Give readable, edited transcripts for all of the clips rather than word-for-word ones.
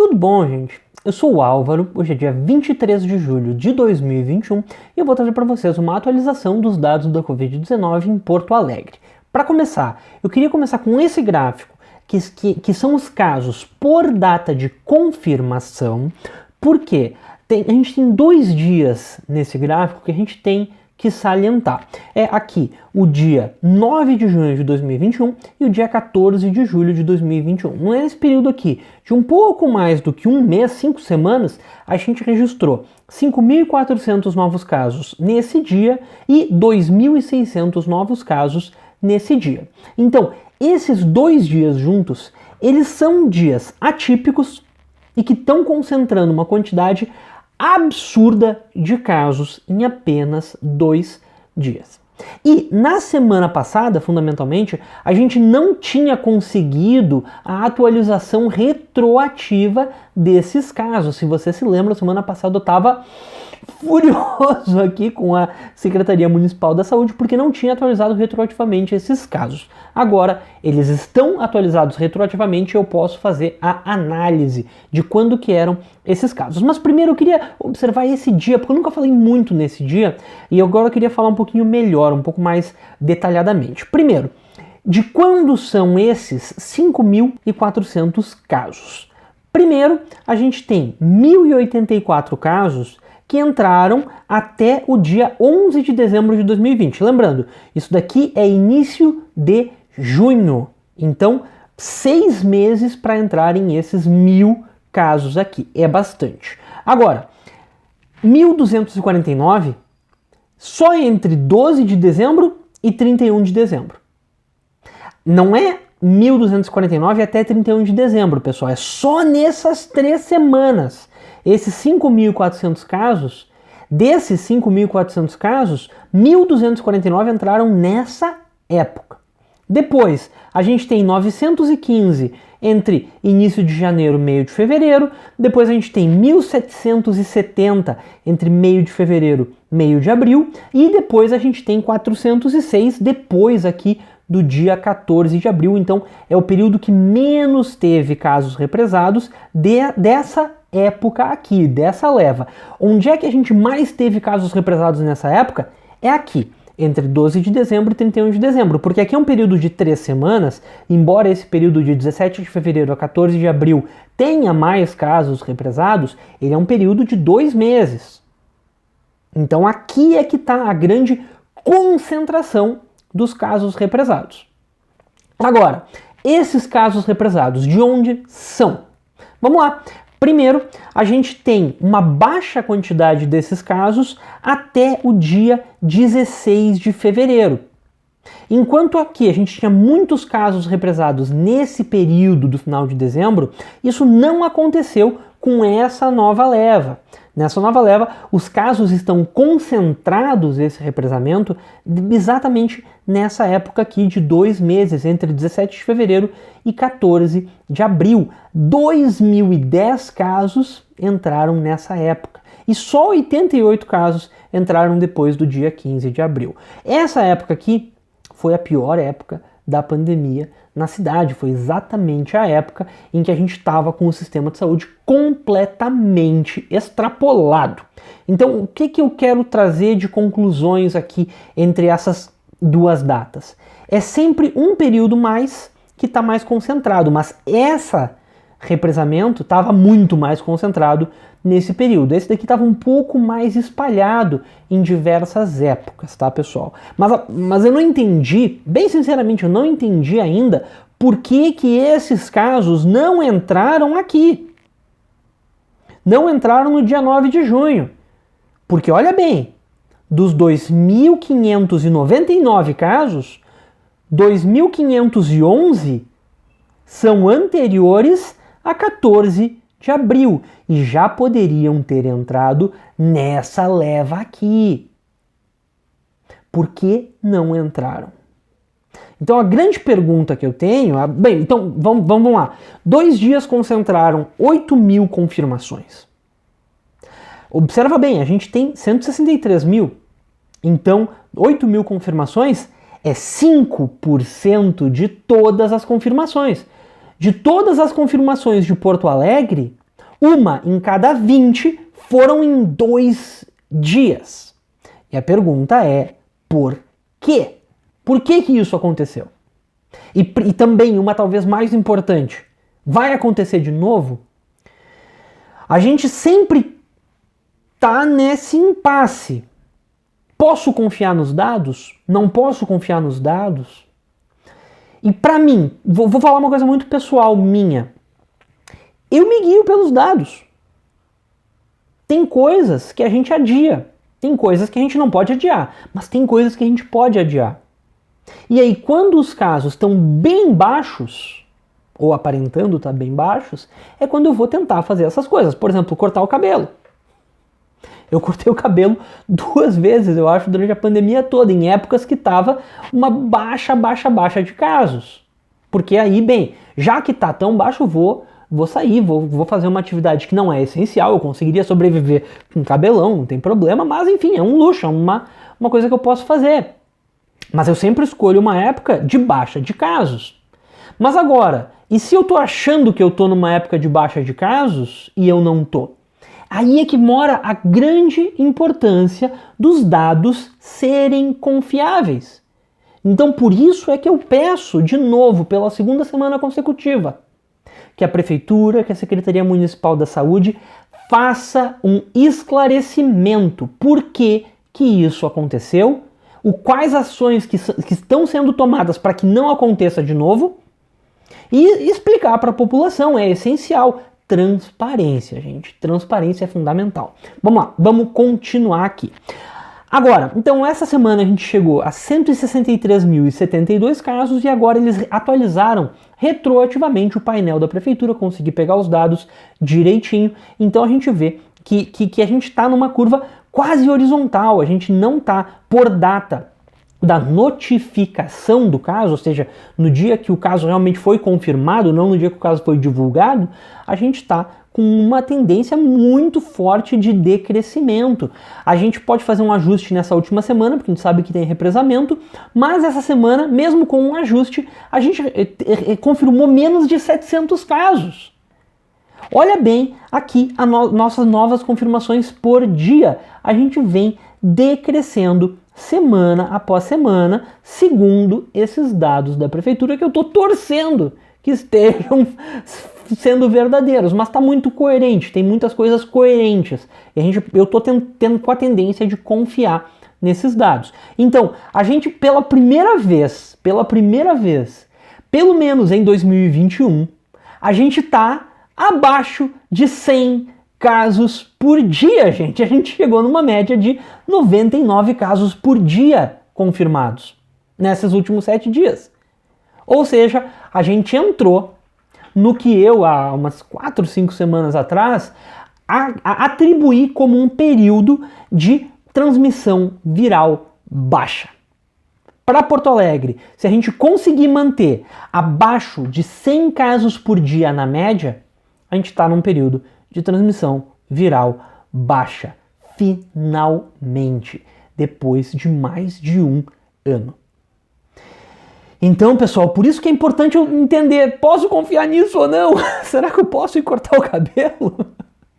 Tudo bom, gente? Eu sou o Álvaro, hoje é dia 23 de julho de 2021 e eu vou trazer para vocês uma atualização dos dados da Covid-19 em Porto Alegre. Para começar, eu queria começar com esse gráfico, que são os casos por data de confirmação, porque a gente tem 2 dias nesse gráfico que a gente tem que salientar. É aqui o dia 9 de junho de 2021 e o dia 14 de julho de 2021. Nesse período aqui, de um pouco mais do que um mês, 5 semanas, a gente registrou 5.400 novos casos nesse dia e 2.600 novos casos nesse dia. Então, esses 2 dias juntos, eles são dias atípicos e que estão concentrando uma quantidade absurda de casos em apenas 2 dias. E na semana passada, fundamentalmente, a gente não tinha conseguido a atualização retroativa desses casos. Se você se lembra, semana passada eu estava furioso aqui com a Secretaria Municipal da Saúde porque não tinha atualizado retroativamente esses casos. Agora, eles estão atualizados retroativamente e eu posso fazer a análise de quando que eram esses casos. Mas primeiro eu queria observar esse dia, porque eu nunca falei muito nesse dia, e agora eu queria falar um pouquinho melhor, um pouco mais detalhadamente. Primeiro, de quando são esses 5.400 casos? Primeiro, a gente tem 1.084 casos que entraram até o dia 11 de dezembro de 2020. Lembrando, isso daqui é início de junho. Então, 6 meses para entrarem esses 1.000 casos aqui. É bastante. Agora, 1.249 só entre 12 de dezembro e 31 de dezembro. Não é 1.249 até 31 de dezembro, pessoal. É só nessas 3 semanas. Esses 5.400 casos, desses 5.400 casos, 1.249 entraram nessa época. Depois, a gente tem 915 entre início de janeiro e meio de fevereiro. Depois a gente tem 1.770 entre meio de fevereiro e meio de abril. E depois a gente tem 406 depois aqui do dia 14 de abril. Então, é o período que menos teve casos represados dessa época aqui, dessa leva. Onde é que a gente mais teve casos represados nessa época? É aqui, entre 12 de dezembro e 31 de dezembro, porque aqui é um período de 3 semanas, embora esse período de 17 de fevereiro a 14 de abril tenha mais casos represados, ele é um período de 2 meses. Então aqui é que está a grande concentração dos casos represados. Agora, esses casos represados, de onde são? Vamos lá. Primeiro, a gente tem uma baixa quantidade desses casos até o dia 16 de fevereiro. Enquanto aqui a gente tinha muitos casos represados nesse período do final de dezembro, isso não aconteceu com essa nova leva. Nessa nova leva, os casos estão concentrados, esse represamento, exatamente nessa época aqui de 2 meses, entre 17 de fevereiro e 14 de abril. 2.010 casos entraram nessa época e só 88 casos entraram depois do dia 15 de abril. Essa época aqui foi a pior época da pandemia na cidade, foi exatamente a época em que a gente estava com o sistema de saúde completamente extrapolado. Então, o que eu quero trazer de conclusões aqui entre essas 2 datas? É sempre um período mais que está mais concentrado, mas esse represamento estava muito mais concentrado nesse período. Esse daqui estava um pouco mais espalhado em diversas épocas, tá, pessoal? Mas eu não entendi, bem sinceramente, eu não entendi ainda por que esses casos não entraram aqui. Não entraram no dia 9 de junho. Porque, olha bem, dos 2.599 casos, 2.511 são anteriores a 14 de abril e já poderiam ter entrado nessa leva aqui. Por que não entraram? Então a grande pergunta que eu tenho... Bem, então vamos lá. 2 dias concentraram 8.000 confirmações. Observa bem, a gente tem 163.000. Então 8.000 confirmações é 5% de todas as confirmações. De todas as confirmações de Porto Alegre, Uma em cada 20 foram em 2 dias. E a pergunta é, por quê? Por que isso aconteceu? E também, uma talvez mais importante, vai acontecer de novo? A gente sempre tá nesse impasse. Posso confiar nos dados? Não posso confiar nos dados? E para mim, vou falar uma coisa muito pessoal minha. Eu me guio pelos dados. Tem coisas que a gente adia. Tem coisas que a gente não pode adiar. Mas tem coisas que a gente pode adiar. E aí, quando os casos estão bem baixos, ou aparentando estar bem baixos, é quando eu vou tentar fazer essas coisas. Por exemplo, cortar o cabelo. Eu cortei o cabelo 2 vezes, eu acho, durante a pandemia toda, em épocas que estava uma baixa de casos. Porque aí, bem, já que tá tão baixo, vou sair, vou fazer uma atividade que não é essencial, eu conseguiria sobreviver com cabelão, não tem problema, mas enfim, é um luxo, é uma coisa que eu posso fazer. Mas eu sempre escolho uma época de baixa de casos. Mas agora, e se eu tô achando que eu tô numa época de baixa de casos e eu não tô? Aí é que mora a grande importância dos dados serem confiáveis. Então por isso é que eu peço de novo, pela 2ª semana consecutiva, que a Prefeitura, que a Secretaria Municipal da Saúde faça um esclarecimento. Por que isso aconteceu? Quais ações que estão sendo tomadas para que não aconteça de novo? E explicar para a população, é essencial. Transparência, gente. Transparência é fundamental. Vamos lá, vamos continuar aqui. Agora, então essa semana a gente chegou a 163.072 casos e agora eles atualizaram retroativamente o painel da prefeitura, consegui pegar os dados direitinho. Então a gente vê que a gente está numa curva quase horizontal, a gente não está por data da notificação do caso, ou seja, no dia que o caso realmente foi confirmado, não no dia que o caso foi divulgado, a gente está com uma tendência muito forte de decrescimento. A gente pode fazer um ajuste nessa última semana, porque a gente sabe que tem represamento, mas essa semana, mesmo com um ajuste, a gente confirmou menos de 700 casos. Olha bem aqui nossas novas confirmações por dia. A gente vem decrescendo semana após semana, segundo esses dados da prefeitura, que eu estou torcendo que estejam sendo verdadeiros, mas está muito coerente, tem muitas coisas coerentes. E eu estou tendo com a tendência de confiar nesses dados. Então, a gente pela primeira vez, pelo menos em 2021, a gente está abaixo de 100 casos por dia, gente. A gente chegou numa média de 99 casos por dia confirmados nesses últimos 7 dias. Ou seja, a gente entrou no que eu, há umas 4, 5 semanas atrás, atribuí como um período de transmissão viral baixa. Para Porto Alegre, se a gente conseguir manter abaixo de 100 casos por dia na média, a gente está num período de transmissão viral baixa. Finalmente, depois de mais de um ano. Então, pessoal, por isso que é importante eu entender, posso confiar nisso ou não? Será que eu posso ir cortar o cabelo?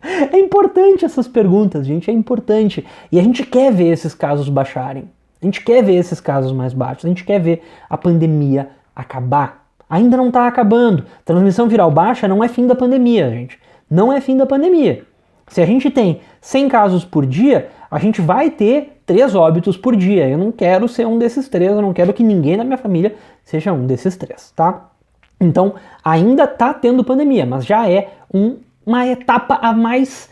É importante essas perguntas, gente, é importante. E a gente quer ver esses casos baixarem. A gente quer ver esses casos mais baixos. A gente quer ver a pandemia acabar. Ainda não está acabando. Transmissão viral baixa não é fim da pandemia, gente. Não é fim da pandemia. Se a gente tem 100 casos por dia, a gente vai ter 3 óbitos por dia. Eu não quero ser um desses 3, eu não quero que ninguém na minha família seja um desses 3, tá? Então, ainda tá tendo pandemia, mas já é uma etapa a mais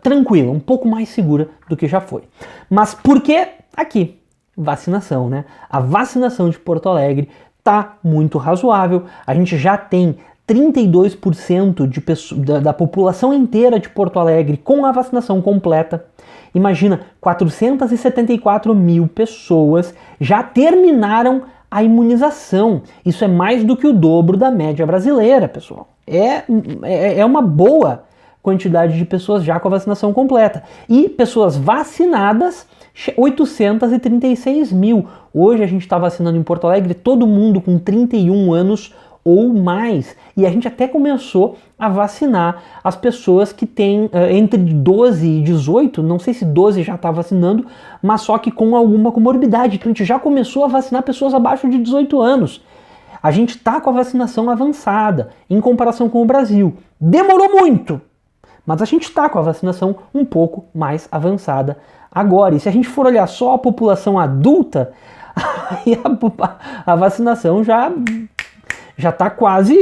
tranquila, um pouco mais segura do que já foi. Mas por que aqui? Vacinação, né? A vacinação de Porto Alegre tá muito razoável. A gente já tem 32% da população inteira de Porto Alegre com a vacinação completa. Imagina, 474 mil pessoas já terminaram a imunização. Isso é mais do que o dobro da média brasileira, pessoal. É uma boa quantidade de pessoas já com a vacinação completa. E pessoas vacinadas, 836 mil. Hoje a gente está vacinando em Porto Alegre todo mundo com 31 anos ou mais. E a gente até começou a vacinar as pessoas que têm entre 12 e 18, não sei se 12 já está vacinando, mas só que com alguma comorbidade. Então a gente já começou a vacinar pessoas abaixo de 18 anos. A gente está com a vacinação avançada em comparação com o Brasil. Demorou muito, mas a gente está com a vacinação um pouco mais avançada agora. E se a gente for olhar só a população adulta, aí a vacinação já está quase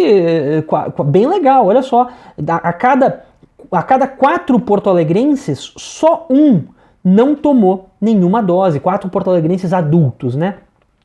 bem legal. Olha só, a cada 4 porto-alegrenses, só um não tomou nenhuma dose. 4 porto-alegrenses adultos, né?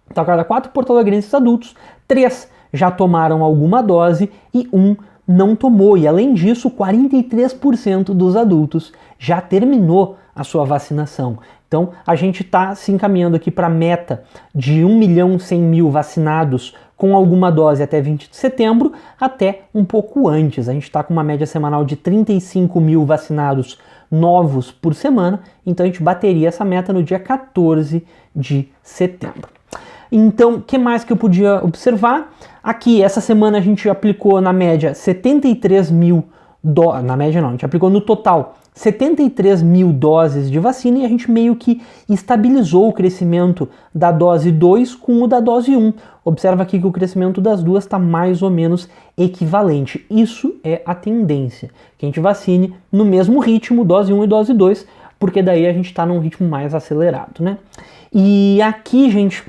Então, a cada 4 porto-alegrenses adultos, 3 já tomaram alguma dose e 1 não tomou. E além disso, 43% dos adultos já terminou a sua vacinação. Então, a gente está se encaminhando aqui para a meta de 1.100.000 vacinados com alguma dose até 20 de setembro, até um pouco antes. A gente está com uma média semanal de 35.000 vacinados novos por semana, então a gente bateria essa meta no dia 14 de setembro. Então, o que mais que eu podia observar? Aqui, essa semana a gente aplicou na média 73.000 doses, na média não, a gente aplicou no total 73.000 doses de vacina e a gente meio que estabilizou o crescimento da dose 2 com o da dose 1. Observa aqui que o crescimento das duas está mais ou menos equivalente. Isso é a tendência, que a gente vacine no mesmo ritmo, dose 1 e dose 2, porque daí a gente está num ritmo mais acelerado, né? E aqui, gente,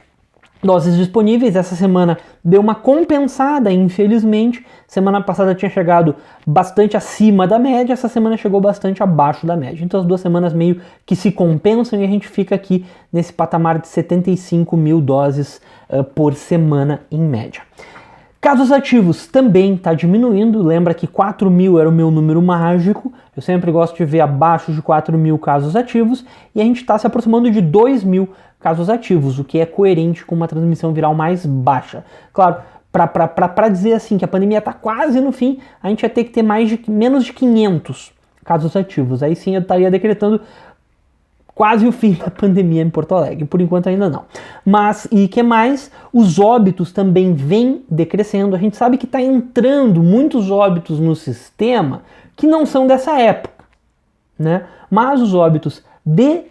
doses disponíveis, essa semana deu uma compensada, infelizmente. Semana passada tinha chegado bastante acima da média, essa semana chegou bastante abaixo da média. Então as 2 semanas meio que se compensam e a gente fica aqui nesse patamar de 75.000 doses por semana em média. Casos ativos também está diminuindo, lembra que 4.000 era o meu número mágico, eu sempre gosto de ver abaixo de 4.000 casos ativos, e a gente está se aproximando de 2.000 casos ativos, o que é coerente com uma transmissão viral mais baixa. Claro, para dizer assim que a pandemia está quase no fim, a gente ia ter que ter menos de 500 casos ativos, aí sim eu estaria decretando quase o fim da pandemia em Porto Alegre, por enquanto ainda não. Mas, e que mais? Os óbitos também vêm decrescendo, a gente sabe que está entrando muitos óbitos no sistema que não são dessa época, né? Mas os óbitos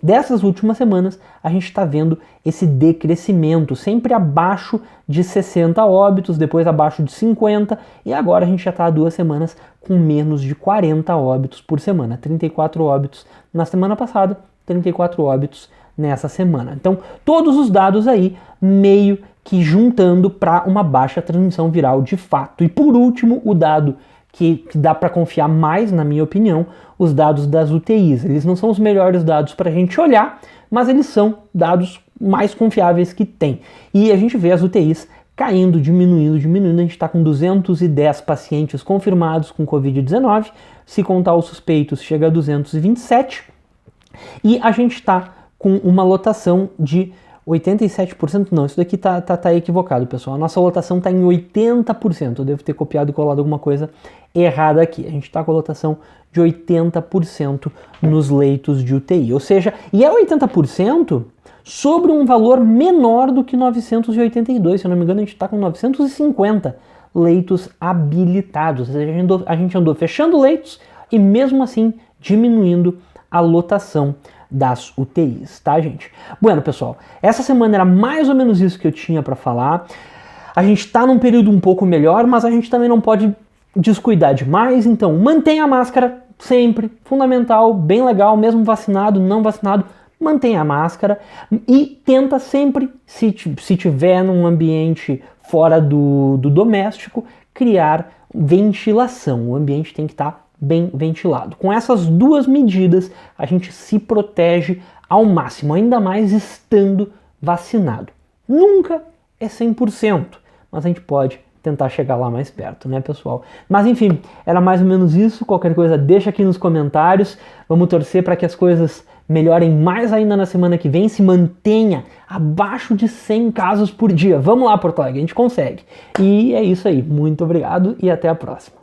dessas últimas semanas, a gente está vendo esse decrescimento, sempre abaixo de 60 óbitos, depois abaixo de 50, e agora a gente já está há 2 semanas com menos de 40 óbitos por semana, 34 óbitos na semana passada, 34 óbitos nessa semana. Então, todos os dados aí meio que juntando para uma baixa transmissão viral de fato. E por último, o dado que dá para confiar mais, na minha opinião, os dados das UTIs. Eles não são os melhores dados para a gente olhar, mas eles são dados mais confiáveis que tem. E a gente vê as UTIs caindo, diminuindo. A gente está com 210 pacientes confirmados com Covid-19, se contar os suspeitos chega a 227, e a gente está com uma lotação de 87%, não, isso daqui tá equivocado, pessoal. A nossa lotação está em 80%, eu devo ter copiado e colado alguma coisa errada aqui. A gente está com a lotação de 80% nos leitos de UTI, ou seja, e é 80% sobre um valor menor do que 982, se eu não me engano a gente está com 950 leitos habilitados, ou seja, a gente andou fechando leitos e mesmo assim diminuindo a lotação das UTIs, tá, gente? Bueno, pessoal, essa semana era mais ou menos isso que eu tinha para falar. A gente tá num período um pouco melhor, mas a gente também não pode descuidar demais, então mantenha a máscara sempre, fundamental, bem legal, mesmo vacinado, não vacinado, mantenha a máscara e tenta sempre, se tiver num ambiente fora do doméstico, criar ventilação. O ambiente tem que estar bem ventilado. Com essas 2 medidas, a gente se protege ao máximo, ainda mais estando vacinado. Nunca é 100%, mas a gente pode tentar chegar lá mais perto, né, pessoal? Mas enfim, era mais ou menos isso. Qualquer coisa deixa aqui nos comentários. Vamos torcer para que as coisas melhorem mais ainda na semana que vem, se mantenha abaixo de 100 casos por dia. Vamos lá, Porto Alegre, a gente consegue. E é isso aí. Muito obrigado e até a próxima.